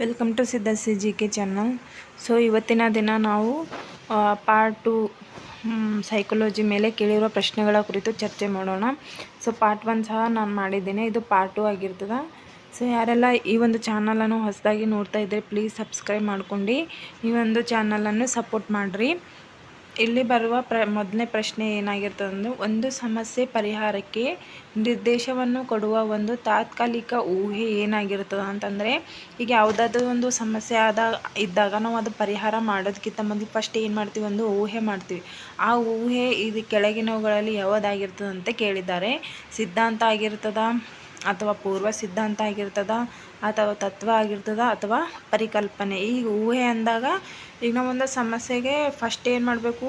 Welcome to Siddhashree G K channel. So ಇವತ್ತಿನ ದಿನ ನಾವು ಪಾರ್ಟ್ 2 ಸೈಕಾಲಜಿ ಮೇಲೆ ಕೇಳಿರುವ ಪ್ರಶ್ನೆಗಳ ಕುರಿತು ಚರ್ಚೆ ಮಾಡೋಣ. ಸೊ ಪಾರ್ಟ್ 1 ಸಹ ನಾನು ಮಾಡಿದ್ದೇನೆ, ಇದು ಪಾರ್ಟ್ 2 ಆಗಿರ್ತದೆ. ಸೊ ಯಾರೆಲ್ಲ ಈ ಒಂದು ಚಾನಲನ್ನು ಹೊಸದಾಗಿ ನೋಡ್ತಾ ಇದ್ದರೆ ಪ್ಲೀಸ್ ಸಬ್ಸ್ಕ್ರೈಬ್ ಮಾಡ್ಕೊಂಡು ಈ ಒಂದು ಚಾನಲನ್ನು ಸಪೋರ್ಟ್ ಮಾಡಿರಿ. ಇಲ್ಲಿ ಬರುವ ಮೊದಲನೇ ಪ್ರಶ್ನೆ ಏನಾಗಿರ್ತದೆ ಅಂದರೆ, ಒಂದು ಸಮಸ್ಯೆ ಪರಿಹಾರಕ್ಕೆ ನಿರ್ದೇಶವನ್ನು ಕೊಡುವ ಒಂದು ತಾತ್ಕಾಲಿಕ ಊಹೆ ಏನಾಗಿರ್ತದೆ ಅಂತಂದರೆ, ಈಗ ಯಾವುದಾದ್ರೂ ಒಂದು ಸಮಸ್ಯೆ ಇದ್ದಾಗ ನಾವು ಅದು ಪರಿಹಾರ ಮಾಡೋದಕ್ಕಿಂತ ಮೊದಲು ಫಸ್ಟ್ ಏನು ಮಾಡ್ತೀವಿ, ಒಂದು ಊಹೆ ಮಾಡ್ತೀವಿ. ಆ ಊಹೆ ಇದು ಕೆಳಗಿನವುಗಳಲ್ಲಿ ಯಾವುದಾಗಿರ್ತದೆ ಅಂತ ಕೇಳಿದ್ದಾರೆ. ಸಿದ್ಧಾಂತ ಆಗಿರ್ತದ, ಅಥವಾ ಪೂರ್ವ ಸಿದ್ಧಾಂತ ಆಗಿರ್ತದ, ಅಥವಾ ತತ್ವ ಆಗಿರ್ತದ, ಅಥವಾ ಪರಿಕಲ್ಪನೆ. ಈಗ ಊಹೆ ಅಂದಾಗ ಈಗ ನಾವು ಒಂದು ಸಮಸ್ಯೆಗೆ ಫಸ್ಟ್ ಏನು ಮಾಡಬೇಕು,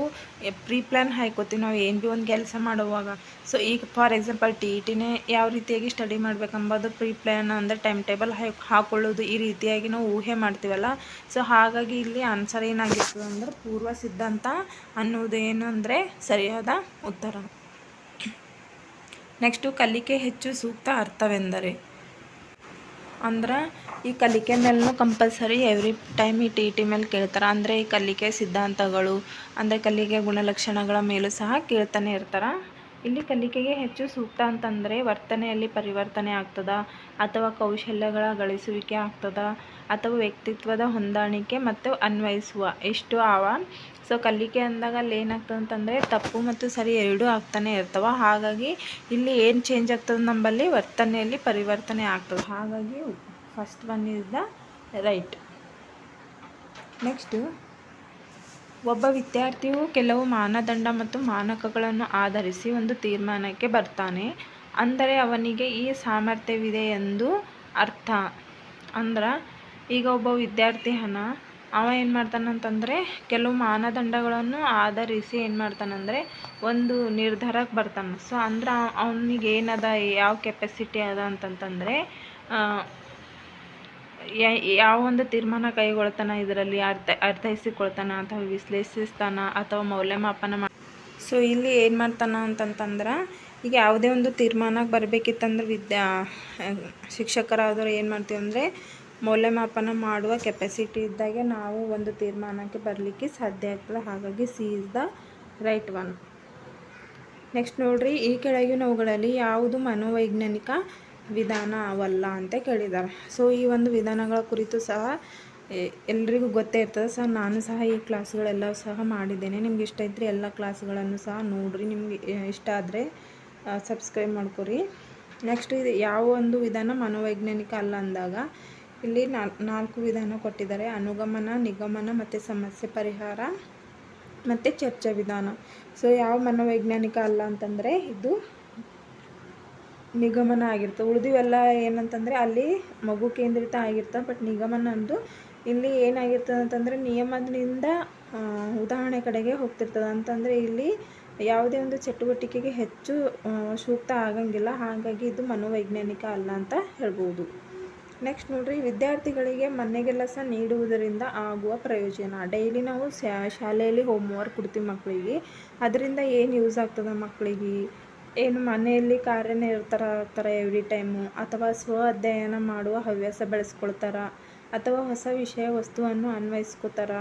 ಪ್ರೀ ಪ್ಲ್ಯಾನ್ ಹಾಕೋತೀವಿ ನಾವು ಏನು ಭೀ ಒಂದು ಕೆಲಸ ಮಾಡುವಾಗ. ಸೊ ಈಗ ಫಾರ್ ಎಕ್ಸಾಂಪಲ್ ಟಿನೇ ಯಾವ ರೀತಿಯಾಗಿ ಸ್ಟಡಿ ಮಾಡಬೇಕೆಂಬುದು ಪ್ರೀ ಪ್ಲ್ಯಾನ್ ಅಂದರೆ ಟೈಮ್ ಟೇಬಲ್ ಹಾಕೊಳ್ಳೋದು, ಈ ರೀತಿಯಾಗಿ ನಾವು ಊಹೆ ಮಾಡ್ತೀವಲ್ಲ. ಸೊ ಹಾಗಾಗಿ ಇಲ್ಲಿ ಆನ್ಸರ್ ಏನಾಗಿರ್ತದೆ ಅಂದರೆ ಪೂರ್ವ ಸಿದ್ಧಾಂತ ಅನ್ನೋದು ಏನು ಅಂದರೆ ಸರಿಯಾದ ಉತ್ತರ. ನೆಕ್ಸ್ಟು, ಕಲಿಕೆ ಹೆಚ್ಚು ಸೂಕ್ತ ಅರ್ಥವೆಂದರೆ ಅಂದ್ರೆ ಈ ಕಲಿಕೆ ಮೇಲೂ ಕಂಪಲ್ಸರಿ ಎವ್ರಿ ಟೈಮ್ ಈ ಟಿ ಮೇಲೆ ಕೇಳ್ತಾರೆ. ಅಂದರೆ ಈ ಕಲಿಕೆ ಸಿದ್ಧಾಂತಗಳು ಅಂದರೆ ಕಲಿಕೆ ಗುಣಲಕ್ಷಣಗಳ ಮೇಲೂ ಸಹ ಕೇಳ್ತಾನೆ ಇರ್ತಾರೆ. ಇಲ್ಲಿ ಕಲಿಕೆಗೆ ಹೆಚ್ಚು ಸೂಕ್ತ ಅಂತಂದರೆ ವರ್ತನೆಯಲ್ಲಿ ಪರಿವರ್ತನೆ ಆಗ್ತದ, ಅಥವಾ ಕೌಶಲ್ಯಗಳ ಗಳಿಸುವಿಕೆ ಆಗ್ತದ, ಅಥವಾ ವ್ಯಕ್ತಿತ್ವದ ಹೊಂದಾಣಿಕೆ ಮತ್ತು ಅನ್ವಯಿಸುವ ಎಷ್ಟು ಅವ. ಸೊ ಕಲಿಕೆ ಅಂದಾಗ ಅಲ್ಲಿ ಏನಾಗ್ತದೆ ಅಂತಂದರೆ ತಪ್ಪು ಮತ್ತು ಸರಿ ಎರಡೂ ಆಗ್ತಾನೆ ಇರ್ತವೆ. ಹಾಗಾಗಿ ಇಲ್ಲಿ ಏನು ಚೇಂಜ್ ಆಗ್ತದೆ, ನಮ್ಮಲ್ಲಿ ವರ್ತನೆಯಲ್ಲಿ ಪರಿವರ್ತನೆ ಆಗ್ತದೆ. ಹಾಗಾಗಿ first one is the right. Next, ಒಬ್ಬ ವಿದ್ಯಾರ್ಥಿಯು ಕೆಲವು ಮಾನದಂಡ ಮತ್ತು ಮಾನಕಗಳನ್ನು ಆಧರಿಸಿ ಒಂದು ತೀರ್ಮಾನಕ್ಕೆ ಬರ್ತಾನೆ ಅಂದರೆ ಅವನಿಗೆ ಈ ಸಾಮರ್ಥ್ಯವಿದೆ ಎಂದು ಅರ್ಥ. ಅಂದ್ರೆ ಈಗ ಒಬ್ಬ ವಿದ್ಯಾರ್ಥಿ ಅವ ಏನು ಮಾಡ್ತಾನಂತಂದರೆ ಕೆಲವು ಮಾನದಂಡಗಳನ್ನು ಆಧರಿಸಿ ಏನು ಮಾಡ್ತಾನಂದರೆ ಒಂದು ನಿರ್ಧಾರಕ್ಕೆ ಬರ್ತಾನೆ. ಸೊ ಅಂದ್ರೆ ಅವನಿಗೆ ಏನದ, ಯಾವ ಕೆಪಾಸಿಟಿ ಅದ ಅಂತಂತಂದರೆ ಯಾವ ಒಂದು ತೀರ್ಮಾನ ಕೈಗೊಳ್ತಾನೆ, ಇದರಲ್ಲಿ ಅರ್ಥೈಸಿಕೊಳ್ತಾನೆ, ಅಥವಾ ವಿಶ್ಲೇಷಿಸ್ತಾನೆ, ಅಥವಾ ಮೌಲ್ಯಮಾಪನ ಸೊ ಇಲ್ಲಿ ಏನು ಮಾಡ್ತಾನೆ ಅಂತಂತಂದ್ರೆ, ಈಗ ಯಾವುದೇ ಒಂದು ತೀರ್ಮಾನಕ್ಕೆ ಬರಬೇಕಿತ್ತಂದ್ರೆ ಶಿಕ್ಷಕರಾದರೂ ಏನು ಮಾಡ್ತೀವಿ ಅಂದರೆ ಮೌಲ್ಯಮಾಪನ ಮಾಡುವ ಕೆಪಾಸಿಟಿ ಇದ್ದಾಗೆ ನಾವು ಒಂದು ತೀರ್ಮಾನಕ್ಕೆ ಬರಲಿಕ್ಕೆ ಸಾಧ್ಯ ಆಗ್ತದೆ. ಹಾಗಾಗಿ C is the right one. Next ನೋಡ್ರಿ, ಈ ಕೆಳಗಿನವುಗಳಲ್ಲಿ ಯಾವುದು ಮನೋವೈಜ್ಞಾನಿಕ ವಿಧಾನ ಅವಲ್ಲ ಅಂತ ಕೇಳಿದ್ದಾರೆ. ಸೊ ಈ ಒಂದು ವಿಧಾನಗಳ ಕುರಿತು ಸಹ ಎಲ್ರಿಗೂ ಗೊತ್ತೇ ಇರ್ತದೆ. ಸೊ ನಾನು ಸಹ ಈ ಕ್ಲಾಸ್ಗಳೆಲ್ಲ ಸಹ ಮಾಡಿದ್ದೇನೆ. ನಿಮ್ಗೆ ಇಷ್ಟ ಇದ್ದರೆ ಎಲ್ಲ ಕ್ಲಾಸ್ಗಳನ್ನು ಸಹ ನೋಡಿರಿ. ನಿಮ್ಗೆ ಇಷ್ಟ ಆದರೆ ಸಬ್ಸ್ಕ್ರೈಬ್ ಮಾಡ್ಕೊರಿ. ನೆಕ್ಸ್ಟ್, ಇದು ಯಾವ ಒಂದು ವಿಧಾನ ಮನೋವೈಜ್ಞಾನಿಕ ಅಲ್ಲ ಅಂದಾಗ ಇಲ್ಲಿ 4 ವಿಧಾನ ಕೊಟ್ಟಿದ್ದಾರೆ: ಅನುಗಮನ, ನಿಗಮನ, ಮತ್ತು ಸಮಸ್ಯೆ ಪರಿಹಾರ, ಮತ್ತು ಚರ್ಚಾ ವಿಧಾನ. ಸೊ ಯಾವ ಮನೋವೈಜ್ಞಾನಿಕ ಅಲ್ಲ ಅಂತಂದರೆ ಇದು ನಿಗಮನ ಆಗಿರ್ತದೆ. ಉಳಿದಿವೆಲ್ಲ ಏನಂತಂದರೆ ಅಲ್ಲಿ ಮಗು ಕೇಂದ್ರಿತ ಆಗಿರ್ತದೆ. ಬಟ್ ನಿಗಮನ ಅಂದು ಇಲ್ಲಿ ಏನಾಗಿರ್ತದೆ ಅಂತಂದರೆ ನಿಯಮದಿಂದ ಉದಾಹರಣೆ ಕಡೆಗೆ ಹೋಗ್ತಿರ್ತದೆ. ಅಂತಂದರೆ ಇಲ್ಲಿ ಯಾವುದೇ ಒಂದು ಚಟುವಟಿಕೆಗೆ ಹೆಚ್ಚು ಸೂಕ್ತ ಆಗಂಗಿಲ್ಲ. ಹಾಗಾಗಿ ಇದು ಮನೋವೈಜ್ಞಾನಿಕ ಅಲ್ಲ ಅಂತ ಹೇಳ್ಬೋದು. ನೆಕ್ಸ್ಟ್ ನೋಡ್ರಿ, ವಿದ್ಯಾರ್ಥಿಗಳಿಗೆ ಮನೆಗೆಲಸ ನೀಡುವುದರಿಂದ ಆಗುವ ಪ್ರಯೋಜನ. ಡೈಲಿ ನಾವು ಶಾಲೆಯಲ್ಲಿ ಹೋಮ್ವರ್ಕ್ ಕೊಡ್ತೀವಿ ಮಕ್ಕಳಿಗೆ, ಅದರಿಂದ ಏನು ಯೂಸ್ ಆಗ್ತದೆ ಮಕ್ಕಳಿಗೆ, ಏನು ಮನೆಯಲ್ಲಿ ಕಾರ್ಯನಿರತರಾಗ್ತಾರೆ ಎವ್ರಿ ಟೈಮು, ಅಥವಾ ಸ್ವ ಅಧ್ಯಯನ ಮಾಡುವ ಹವ್ಯಾಸ ಬೆಳೆಸ್ಕೊಳ್ತಾರ, ಅಥವಾ ಹೊಸ ವಿಷಯ ವಸ್ತುವನ್ನು ಅನ್ವಯಿಸ್ಕೋತಾರ,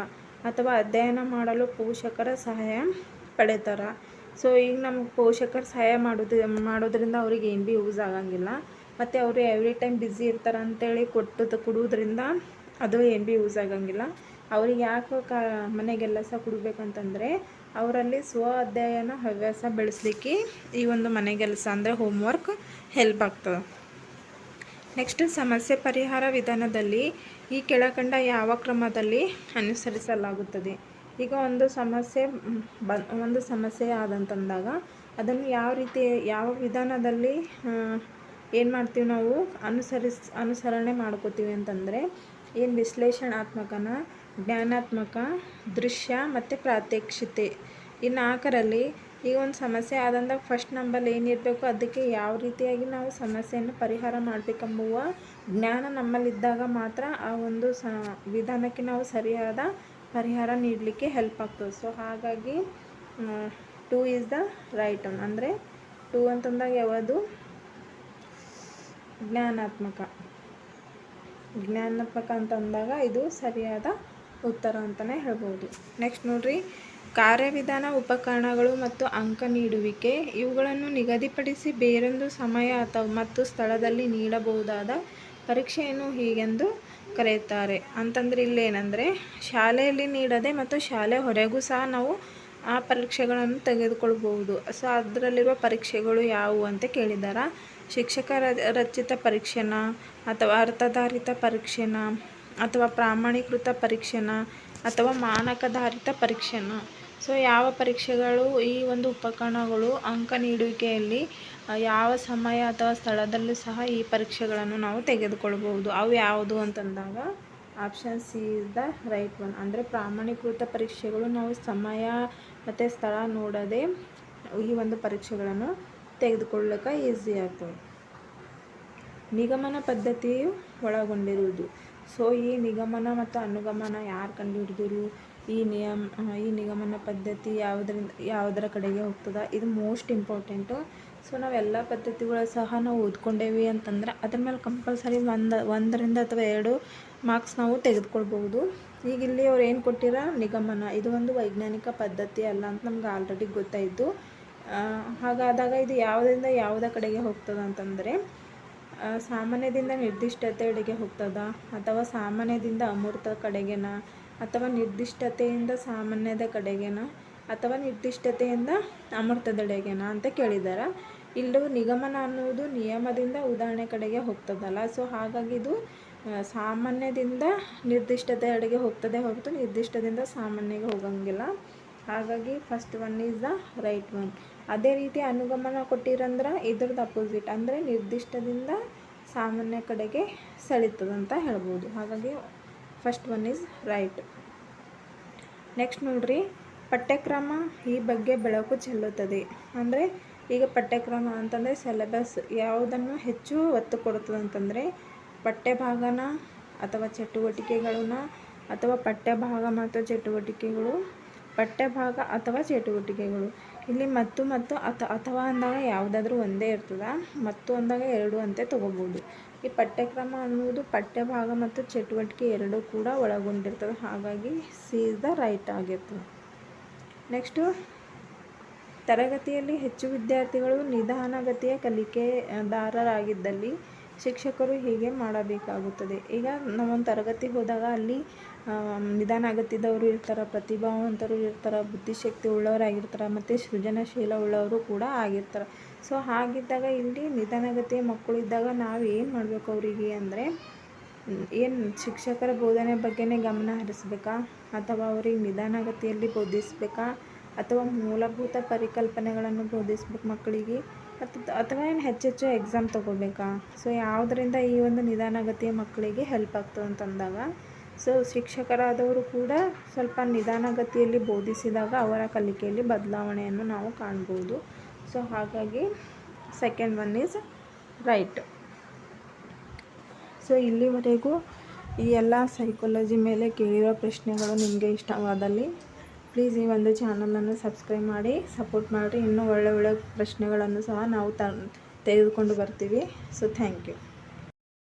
ಅಥವಾ ಅಧ್ಯಯನ ಮಾಡಲು ಪೋಷಕರ ಸಹಾಯ ಪಡಿತಾರ. ಸೊ ಈಗ ನಮ್ಗೆ ಪೋಷಕರು ಸಹಾಯ ಮಾಡೋದ್ರಿಂದ ಅವ್ರಿಗೆ ಏನು ಭೀ ಯೂಸ್ ಆಗಂಗಿಲ್ಲ. ಮತ್ತು ಅವರು ಎವ್ರಿ ಟೈಮ್ ಬ್ಯುಸಿ ಇರ್ತಾರೆ ಅಂತೇಳಿ ಕೊಡುವುದರಿಂದ ಅದು ಏನು ಭೀ ಯೂಸ್ ಆಗಂಗಿಲ್ಲ. ಅವ್ರಿಗೆ ಯಾಕೆ ಮನೆಗೆಲ್ಲಸ ಕೊಡಬೇಕಂತಂದರೆ ಅವರಲ್ಲಿ ಸ್ವ ಅಧ್ಯಯನ ಹವ್ಯಾಸ ಬೆಳೆಸಲಿಕ್ಕೆ ಈ ಒಂದು ಮನೆಗೆಲಸ ಅಂದರೆ ಹೋಮ್ವರ್ಕ್ ಹೆಲ್ಪ್ ಆಗ್ತದೆ. ನೆಕ್ಸ್ಟ್, ಸಮಸ್ಯೆ ಪರಿಹಾರ ವಿಧಾನದಲ್ಲಿ ಈ ಕೆಳಕಂಡ ಯಾವ ಕ್ರಮದಲ್ಲಿ ಅನುಸರಿಸಲಾಗುತ್ತದೆ. ಈಗ ಒಂದು ಸಮಸ್ಯೆ ಆದಂತಂದಾಗ ಅದನ್ನು ಯಾವ ವಿಧಾನದಲ್ಲಿ ಏನು ಮಾಡ್ತೀವಿ ನಾವು ಅನುಸರಣೆ ಮಾಡ್ಕೋತೀವಿ ಅಂತಂದರೆ ಏನು ವಿಶ್ಲೇಷಣಾತ್ಮಕನ, ಜ್ಞಾನಾತ್ಮಕ, ದೃಶ್ಯ ಮತ್ತು ಪ್ರಾತ್ಯಕ್ಷಿತೆ. ಈ 4ರಲ್ಲಿ ಈಗ ಒಂದು ಸಮಸ್ಯೆ ಆದಂದಾಗ ಫಸ್ಟ್ ನಂಬಲ್ಲಿ ಏನಿರಬೇಕು, ಅದಕ್ಕೆ ಯಾವ ರೀತಿಯಾಗಿ ನಾವು ಸಮಸ್ಯೆಯನ್ನು ಪರಿಹಾರ ಮಾಡಬೇಕೆಂಬುವ ಜ್ಞಾನ ನಮ್ಮಲ್ಲಿದ್ದಾಗ ಮಾತ್ರ ಆ ಒಂದು ವಿಧಾನಕ್ಕೆ ನಾವು ಸರಿಯಾದ ಪರಿಹಾರ ನೀಡಲಿಕ್ಕೆ ಹೆಲ್ಪ್ ಆಗ್ತದೆ. ಸೊ ಹಾಗಾಗಿ 2 ಈಸ್ ದ ರೈಟ್ ಒನ್. ಅಂದರೆ 2 ಅಂತಂದಾಗ ಯಾವುದು ಜ್ಞಾನಾತ್ಮಕ. ಜ್ಞಾನಾತ್ಮಕ ಅಂತಂದಾಗ ಇದು ಸರಿಯಾದ ಉತ್ತರ ಅಂತಲೇ ಹೇಳ್ಬೋದು. ನೆಕ್ಸ್ಟ್ ನೋಡ್ರಿ, ಕಾರ್ಯವಿಧಾನ, ಉಪಕರಣಗಳು ಮತ್ತು ಅಂಕ ನೀಡುವಿಕೆ ಇವುಗಳನ್ನು ನಿಗದಿಪಡಿಸಿ ಬೇರೊಂದು ಸಮಯ ಮತ್ತು ಸ್ಥಳದಲ್ಲಿ ನೀಡಬಹುದಾದ ಪರೀಕ್ಷೆಯನ್ನು ಹೀಗೆಂದು ಕರೆಯುತ್ತಾರೆ. ಅಂತಂದರೆ ಇಲ್ಲೇನೆಂದರೆ ಶಾಲೆಯಲ್ಲಿ ನೀಡದೆ ಮತ್ತು ಶಾಲೆ ಹೊರಗೂ ಸಹ ನಾವು ಆ ಪರೀಕ್ಷೆಗಳನ್ನು ತೆಗೆದುಕೊಳ್ಬಹುದು. ಸೊ ಅದರಲ್ಲಿರುವ ಪರೀಕ್ಷೆಗಳು ಯಾವುವು ಅಂತ ಕೇಳಿದ್ದಾರೆ. ಶಿಕ್ಷಕ ರಚಿತ ಪರೀಕ್ಷೆನ ಅಥವಾ ಅರ್ಥಾಧಾರಿತ ಪರೀಕ್ಷೆನ ಅಥವಾ ಪ್ರಾಮಾಣೀಕೃತ ಪರೀಕ್ಷೆನ ಅಥವಾ ಮಾನಕಾಧಾರಿತ ಪರೀಕ್ಷೆನ. ಸೊ ಯಾವ ಪರೀಕ್ಷೆಗಳು ಈ ಒಂದು ಉಪಕರಣಗಳು ಅಂಕ ನೀಡುವಿಕೆಯಲ್ಲಿ ಯಾವ ಸಮಯ ಅಥವಾ ಸ್ಥಳದಲ್ಲೂ ಸಹ ಈ ಪರೀಕ್ಷೆಗಳನ್ನು ನಾವು ತೆಗೆದುಕೊಳ್ಬಹುದು. ಅವು ಯಾವುದು ಅಂತಂದಾಗ option C is the right one. ಅಂದರೆ ಪ್ರಾಮಾಣೀಕೃತ ಪರೀಕ್ಷೆಗಳು ನಾವು ಸಮಯ ಮತ್ತು ಸ್ಥಳ ನೋಡದೆ ಈ ಒಂದು ಪರೀಕ್ಷೆಗಳನ್ನು ತೆಗೆದುಕೊಳ್ಳಲಿಕ್ಕೆ ಈಸಿ ಆಗ್ತದೆ. ನಿಗಮನ ಪದ್ಧತಿಯು ಒಳಗೊಂಡಿರುವುದು. ಸೊ ಈ ನಿಗಮನ ಮತ್ತು ಅನುಗಮನ ಯಾರು ಕಂಡುಹಿಡಿದಿರು, ಈ ನಿಗಮನ ಪದ್ಧತಿ ಯಾವುದರ ಕಡೆಗೆ ಹೋಗ್ತದೆ, ಇದು ಮೋಸ್ಟ್ ಇಂಪಾರ್ಟೆಂಟು. ಸೊ ನಾವೆಲ್ಲ ಪದ್ಧತಿಗಳು ಸಹ ನಾವು ಓದ್ಕೊಂಡೇವಿ ಅಂತಂದ್ರೆ ಅದ್ರ ಮೇಲೆ ಕಂಪಲ್ಸರಿ ಒಂದರಿಂದ ಅಥವಾ 2 ಮಾರ್ಕ್ಸ್ ನಾವು ತೆಗೆದುಕೊಳ್ಬೋದು. ಈಗ ಇಲ್ಲಿ ಅವ್ರು ಏನು ಕೊಟ್ಟಿರ, ನಿಗಮನ ಇದು ಒಂದು ವೈಜ್ಞಾನಿಕ ಪದ್ಧತಿ ಅಲ್ಲ ಅಂತ ನಮ್ಗೆ ಆಲ್ರೆಡಿ ಗೊತ್ತಾಯಿತು. ಹಾಗಾದಾಗ ಇದು ಯಾವುದರಿಂದ ಯಾವುದ ಕಡೆಗೆ ಹೋಗ್ತದೆ ಅಂತಂದರೆ ಸಾಮಾನ್ಯದಿಂದ ನಿರ್ದಿಷ್ಟತೆಯೆಡೆಗೆ ಹೋಗ್ತದ, ಅಥವಾ ಸಾಮಾನ್ಯದಿಂದ ಅಮೂರ್ತ ಕಡೆಗೆನ, ಅಥವಾ ನಿರ್ದಿಷ್ಟತೆಯಿಂದ ಸಾಮಾನ್ಯದ ಕಡೆಗೆನ, ಅಥವಾ ನಿರ್ದಿಷ್ಟತೆಯಿಂದ ಅಮೂರ್ತದೆಡೆಗೆನ ಅಂತ ಕೇಳಿದ್ದಾರೆ. ಇಲ್ಲೂ ನಿಗಮನ ಅನ್ನೋದು ನಿಯಮದಿಂದ ಉದಾಹರಣೆ ಕಡೆಗೆ ಹೋಗ್ತದಲ್ಲ. ಸೊ ಹಾಗಾಗಿ ಇದು ಸಾಮಾನ್ಯದಿಂದ ನಿರ್ದಿಷ್ಟತೆಯೆಡೆಗೆ ಹೋಗ್ತದೆ ಹೊರತು ನಿರ್ದಿಷ್ಟದಿಂದ ಸಾಮಾನ್ಯಗೆ ಹೋಗಂಗಿಲ್ಲ. ಹಾಗಾಗಿ first one is the right one. ಅದೇ ರೀತಿ ಅನುಗಮನ ಕೊಟ್ಟಿರಂದ್ರೆ ಇದ್ರದ್ದು ಅಪೋಸಿಟ್, ಅಂದರೆ ನಿರ್ದಿಷ್ಟದಿಂದ ಸಾಮಾನ್ಯ ಕಡೆಗೆ ಸೆಳೀತದಂತ ಹೇಳ್ಬೋದು. ಹಾಗಾಗಿ first one is right. Next ನೋಡ್ರಿ, ಪಠ್ಯಕ್ರಮ ಈ ಬಗ್ಗೆ ಬೆಳಕು ಚೆಲ್ಲುತ್ತದೆ. ಅಂದರೆ ಈಗ ಪಠ್ಯಕ್ರಮ ಅಂತಂದರೆ ಸಿಲೆಬಸ್ ಯಾವುದನ್ನು ಹೆಚ್ಚು ಒತ್ತು ಕೊಡುತ್ತದೆ ಅಂತಂದರೆ ಪಠ್ಯಭಾಗನ ಅಥವಾ ಚಟುವಟಿಕೆಗಳನ್ನ, ಅಥವಾ ಪಠ್ಯಭಾಗ ಮತ್ತು ಚಟುವಟಿಕೆಗಳು, ಪಠ್ಯಭಾಗ ಅಥವಾ ಚಟುವಟಿಕೆಗಳು. ಇಲ್ಲಿ ಮತ್ತು ಅಥವಾ ಅಂದಾಗ ಯಾವುದಾದ್ರೂ ಒಂದೇ ಇರ್ತದೆ, ಮತ್ತು ಅಂದಾಗ 2 ಅಂತ ತೊಗೋಬೋದು. ಈ ಪಠ್ಯಕ್ರಮ ಅನ್ನುವುದು ಪಠ್ಯಭಾಗ ಮತ್ತು ಚಟುವಟಿಕೆ 2 ಕೂಡ ಒಳಗೊಂಡಿರ್ತದೆ. ಹಾಗಾಗಿ ಸಿ ಇಸ್ ದ ರೈಟ್ ಆಗಿರ್ತದೆ. ನೆಕ್ಸ್ಟು, ತರಗತಿಯಲ್ಲಿ ಹೆಚ್ಚು ವಿದ್ಯಾರ್ಥಿಗಳು ನಿಧಾನಗತಿಯ ಕಲಿಕೆದಾರರಾಗಿದ್ದಲ್ಲಿ ಶಿಕ್ಷಕರು ಹೀಗೆ ಮಾಡಬೇಕಾಗುತ್ತದೆ. ಈಗ ನಾವೊಂದು ತರಗತಿಗೆ ಹೋದಾಗ ಅಲ್ಲಿ ನಿಧಾನಗತಿದವರು ಇರ್ತಾರೆ, ಪ್ರತಿಭಾವಂತರು ಇರ್ತಾರೆ, ಬುದ್ಧಿಶಕ್ತಿ ಉಳ್ಳವರಾಗಿರ್ತಾರೆ, ಮತ್ತು ಸೃಜನಶೀಲ ಉಳ್ಳವರು ಕೂಡ ಆಗಿರ್ತಾರೆ. ಸೊ ಹಾಗಿದ್ದಾಗ ಇಲ್ಲಿ ನಿಧಾನಗತಿಯ ಮಕ್ಕಳು ಇದ್ದಾಗ ನಾವು ಏನು ಮಾಡಬೇಕು ಅವರಿಗೆ ಅಂದರೆ, ಏನು ಶಿಕ್ಷಕರ ಬೋಧನೆ ಬಗ್ಗೆನೇ ಗಮನ ಹರಿಸ್ಬೇಕಾ, ಅಥವಾ ಅವರಿಗೆ ನಿಧಾನಗತಿಯಲ್ಲಿ ಬೋಧಿಸಬೇಕಾ, ಅಥವಾ ಮೂಲಭೂತ ಪರಿಕಲ್ಪನೆಗಳನ್ನು ಬೋಧಿಸ್ಬೇಕು ಮಕ್ಕಳಿಗೆ, ಅಥವಾ ಏನು ಹೆಚ್ಚೆಚ್ಚು ಎಕ್ಸಾಮ್ ತೊಗೋಬೇಕಾ. ಸೊ ಯಾವುದರಿಂದ ಈ ಒಂದು ನಿಧಾನಗತಿಯ ಮಕ್ಕಳಿಗೆ ಹೆಲ್ಪ್ ಆಗ್ತದೆ ಅಂತಂದಾಗ, ಸೊ ಶಿಕ್ಷಕರಾದವರು ಕೂಡ ಸ್ವಲ್ಪ ನಿಧಾನಗತಿಯಲ್ಲಿ ಬೋಧಿಸಿದಾಗ ಅವರ ಕಲಿಕೆಯಲ್ಲಿ ಬದಲಾವಣೆಯನ್ನು ನಾವು ಕಾಣ್ಬೋದು. ಸೊ ಹಾಗಾಗಿ second one is right. So ಇಲ್ಲಿವರೆಗೂ ಈ ಎಲ್ಲ ಸೈಕಾಲಜಿ ಮೇಲೆ ಕೇಳಿರೋ ಪ್ರಶ್ನೆಗಳು ನಿಮಗೆ ಇಷ್ಟವಾದಲ್ಲಿ ಪ್ಲೀಸ್ ಈ ಒಂದು ಚಾನಲನ್ನು ಸಬ್ಸ್ಕ್ರೈಬ್ ಮಾಡಿ ಸಪೋರ್ಟ್ ಮಾಡಿರಿ. ಇನ್ನೂ ಒಳ್ಳೆ ಪ್ರಶ್ನೆಗಳನ್ನು ಸಹ ನಾವು ತೆಗೆದುಕೊಂಡು ಬರ್ತೀವಿ. So thank you.